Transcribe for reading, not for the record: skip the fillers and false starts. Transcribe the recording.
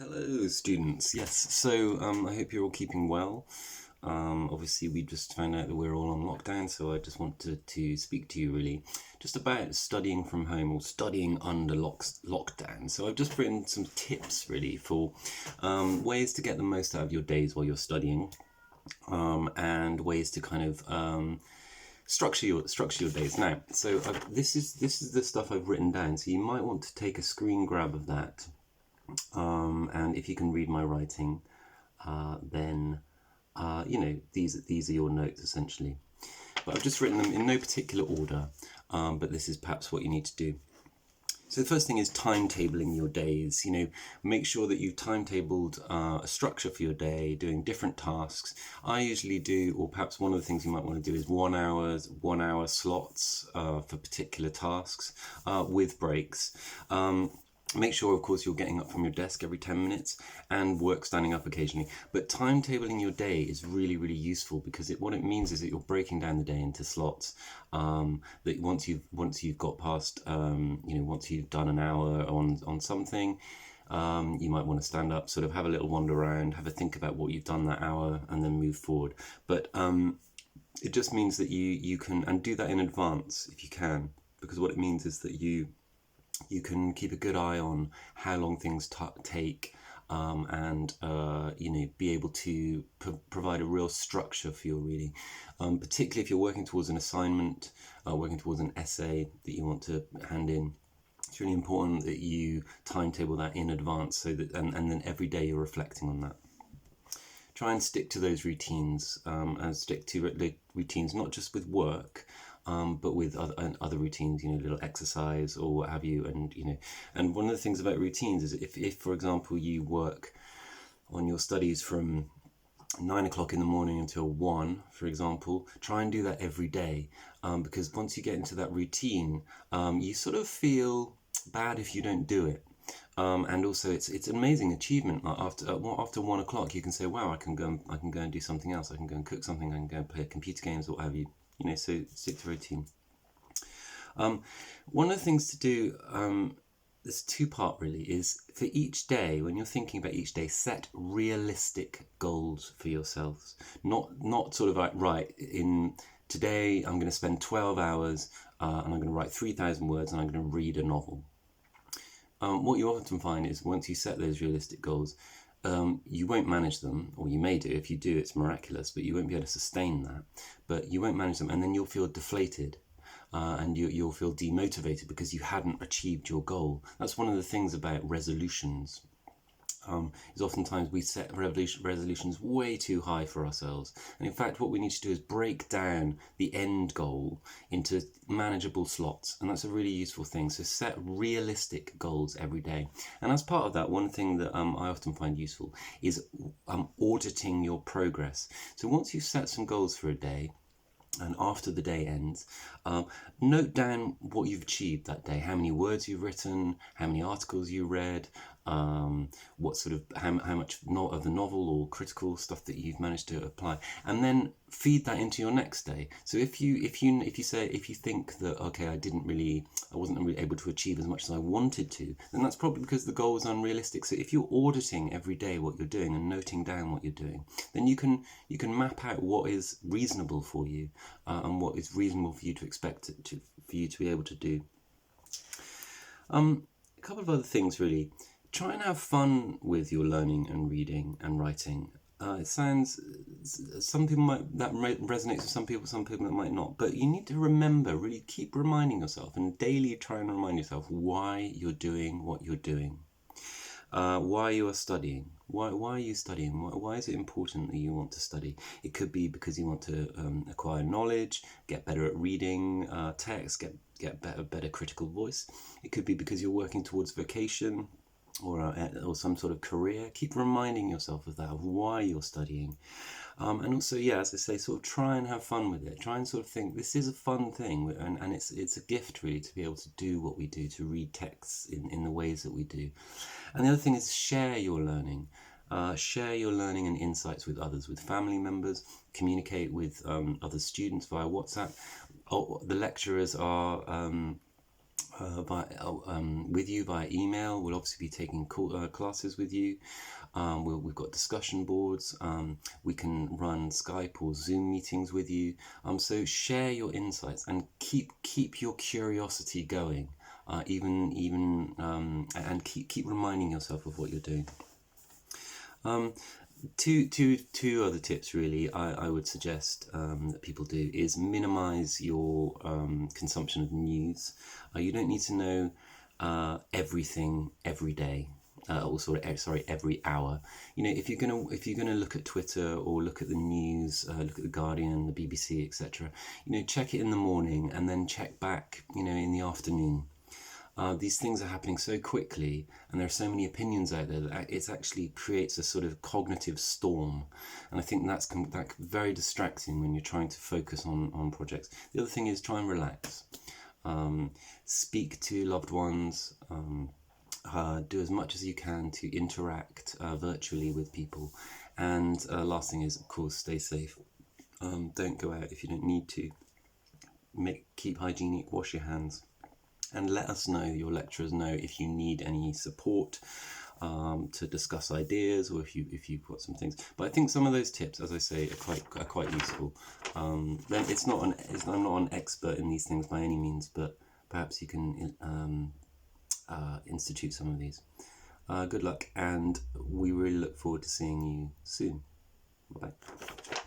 Hello, students. Yes, so I hope you're all keeping well. Obviously, we just found out that we're all on lockdown, so I just wanted to speak to you really just about studying from home or studying under lockdown. So I've just written some tips really for ways to get the most out of your days while you're studying, and ways to kind of structure your days. Now, so this is the stuff I've written down. So you might want to take a screen grab of that. And if you can read my writing, then these are your notes essentially. But I've just written them in no particular order, but this is perhaps what you need to do. So the first thing is timetabling your days. Make sure that you've timetabled a structure for your day, doing different tasks. I usually do, or perhaps one of the things you might want to do is 1 hour slots for particular tasks with breaks. Make sure, of course, you're getting up from your desk every 10 minutes and work standing up occasionally. But timetabling your day is really, really useful because what it means is that you're breaking down the day into slots. That once you've got past, once you've done an hour on something, you might want to stand up, sort of have a little wander around, have a think about what you've done that hour, and then move forward. But it just means that you can, and do that in advance if you can, because what it means is that you can keep a good eye on how long things take, and be able to provide a real structure for your reading, particularly if you're working towards an assignment, working towards an essay that you want to hand in. It's really important that you timetable that in advance, so that and then every day you're reflecting on that. Try and stick to those routines, and stick to routines not just with work, but with other routines, little exercise or what have you. And one of the things about routines is if for example, you work on your studies from 9 o'clock in the morning until 1, for example, try and do that every day, because once you get into that routine, you sort of feel bad if you don't do it. And also, it's an amazing achievement. After 1 o'clock, you can say, "Wow, I can go and do something else. I can go and cook something. I can go and play computer games or what have you." So stick to routine. One of the things to do, this two-part really, is for each day, when you're thinking about each day, set realistic goals for yourselves. Not sort of like, right, in today I'm going to spend 12 hours and I'm going to write 3,000 words and I'm going to read a novel. What you often find is once you set those realistic goals, you won't manage them, or you may do. If you do, it's miraculous, but you won't be able to sustain that. But you won't manage them, and then you'll feel deflated, and you'll feel demotivated because you hadn't achieved your goal. That's one of the things about resolutions. Is oftentimes we set resolutions way too high for ourselves. And in fact, what we need to do is break down the end goal into manageable slots. And that's a really useful thing. So set realistic goals every day. And as part of that, one thing that I often find useful is auditing your progress. So once you've set some goals for a day, and after the day ends, note down what you've achieved that day, how many words you've written, how many articles you read, what sort of how much of the novel or critical stuff that you've managed to apply, and then feed that into your next day. So if you think that, okay, I wasn't really able to achieve as much as I wanted to, then that's probably because the goal was unrealistic. So if you're auditing every day what you're doing and noting down what you're doing, then you can map out what is reasonable for you, and what is reasonable for you to expect for you to be able to do. A couple of other things really. Try and have fun with your learning and reading and writing. It sounds, some people that resonates with some people that might not. But you need to remember, really keep reminding yourself, and daily try and remind yourself why you're doing what you're doing. Why you are studying. Why are you studying? Why is it important that you want to study? It could be because you want to acquire knowledge, get better at reading text, get better critical voice. It could be because you're working towards vocation, or some sort of career. Keep reminding yourself of that, of why you're studying. And also, as I say, sort of try and have fun with it. Try and sort of think, this is a fun thing, and it's a gift really to be able to do what we do, to read texts in the ways that we do. And the other thing is share your learning. Share your learning and insights with others, with family members. Communicate with other students via WhatsApp. The lecturers are with you via email. We'll obviously be taking classes with you. We've got discussion boards. We can run Skype or Zoom meetings with you. So share your insights and keep your curiosity going. And keep reminding yourself of what you're doing. Two other tips really I would suggest that people do is minimize your consumption of news. You don't need to know everything every day. Or every hour. You know, if you're gonna look at Twitter or look at the news, look at the Guardian, the BBC, etc. You know, check it in the morning and then check back. You know, in the afternoon. These things are happening so quickly, and there are so many opinions out there that it actually creates a sort of cognitive storm, and I think that's very distracting when you're trying to focus on projects. The other thing is try and relax. Speak to loved ones. Do as much as you can to interact virtually with people, and last thing is, of course, stay safe. Don't go out if you don't need to. Keep hygienic. Wash your hands. And let us know, your lecturers know, if you need any support to discuss ideas, or if you've got some things. But I think some of those tips, as I say, are quite useful. Then I'm not an expert in these things by any means, but perhaps you can institute some of these. Good luck, and we really look forward to seeing you soon. Bye bye.